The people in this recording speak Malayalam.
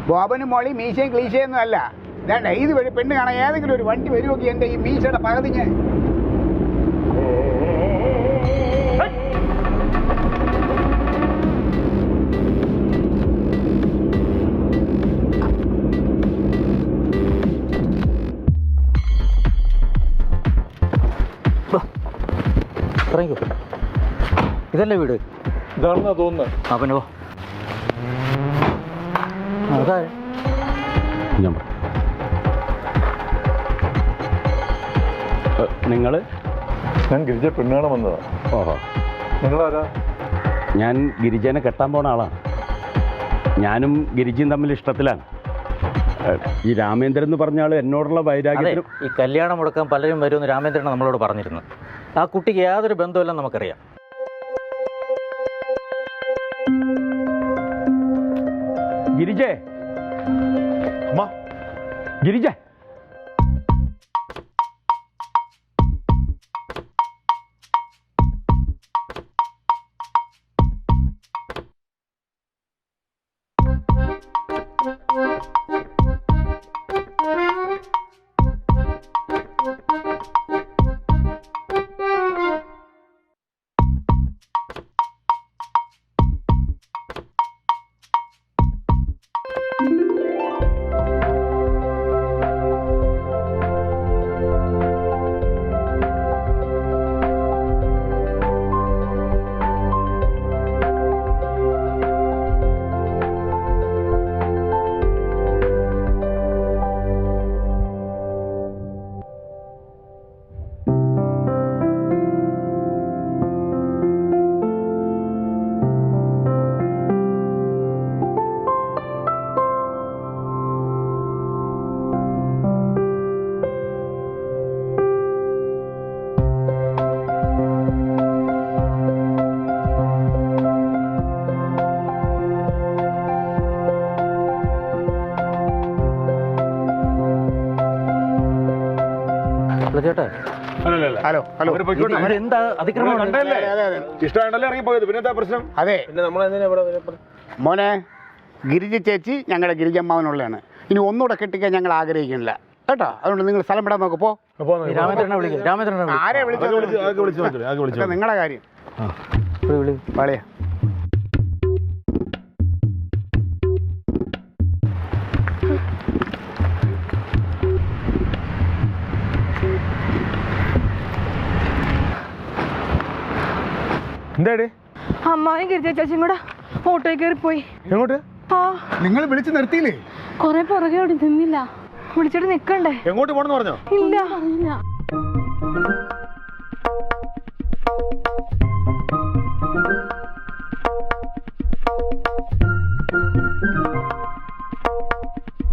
ബോബനും മോളി മീശയും ക്ലീശയൊന്നും അല്ല. വേണ്ട, ഇത് വഴി പെണ്ണ് കാണാൻ ഏതെങ്കിലും ഒരു വണ്ടി വരുമോക്കി എൻ്റെ ഈ മീശയുടെ പകുതി ഞാൻ. ഇറങ്ങിക്കോ. ഇതല്ലേ വീട്? ഇതാണെന്നാ തോന്നുന്നത്. ആ പിന്നെ പോ. അതാ നിങ്ങൾ? ഞാൻ ഗിരിജ പെണ്ണാണ് വന്നതാ. ഓഹോ, നിങ്ങളാരാ? ഞാൻ ഗിരിജനെ കെട്ടാൻ പോണ ആളാണ്. ഞാനും ഗിരിജയും തമ്മിൽ ഇഷ്ടത്തിലാണ്. ഈ രാമേന്ദ്രൻ എന്ന് പറഞ്ഞ ആൾ എന്നോടുള്ള വൈരാഗ്യത്തിനും ഈ കല്യാണം മുടക്കാൻ പലരും വരുമെന്ന് രാമേന്ദ്രൻ നമ്മളോട് പറഞ്ഞിരുന്നു. ആ കുട്ടിക്ക് യാതൊരു ബന്ധമില്ലെന്ന് നമുക്കറിയാം. ഗിരിജേ, ഗിരിജ, ചേട്ടാ, ഹലോ ഹലോ, എന്താ അതിക്രമം? ഇഷ്ടമായിട്ടല്ലേ ഇറങ്ങിപ്പോയത്? പിന്നെ എന്താ പ്രശ്നം? അതെ പിന്നെ നമ്മളെന്തിനാ ഇവിടെ? മോനെ, ഗിരിജ ചേച്ചി ഞങ്ങളുടെ ഗിരിജമ്മാവനുള്ളതാണ്. ഇനി ഒന്നുകൂടെ കെട്ടിക്കാൻ ഞങ്ങൾ ആഗ്രഹിക്കുന്നില്ല കേട്ടോ. അതുകൊണ്ട് നിങ്ങൾ സ്ഥലം വിടാൻ നോക്കപ്പോ. രാമേന്ദ്രനെ വിളിക്കും. രാമേന്ദ്രനെ ആരെ വിളിച്ചത്? നിങ്ങളുടെ കാര്യം പാളിയ. എന്താടി? അമ്മായും ഗിരിജ ചേച്ചിയും കൂടെ ഓട്ടോയിൽ കയറി പോയി. എങ്ങോട്ട്? നിങ്ങൾ വിളിച്ച് നിർത്തിയില്ലേ? കൊറേ പുറകെ ഓടി നിന്നില്ല. വിളിച്ചിട്ട് നിക്കണ്ടേ? എങ്ങോട്ട് പോണെന്ന് പറഞ്ഞോ? ഇല്ല.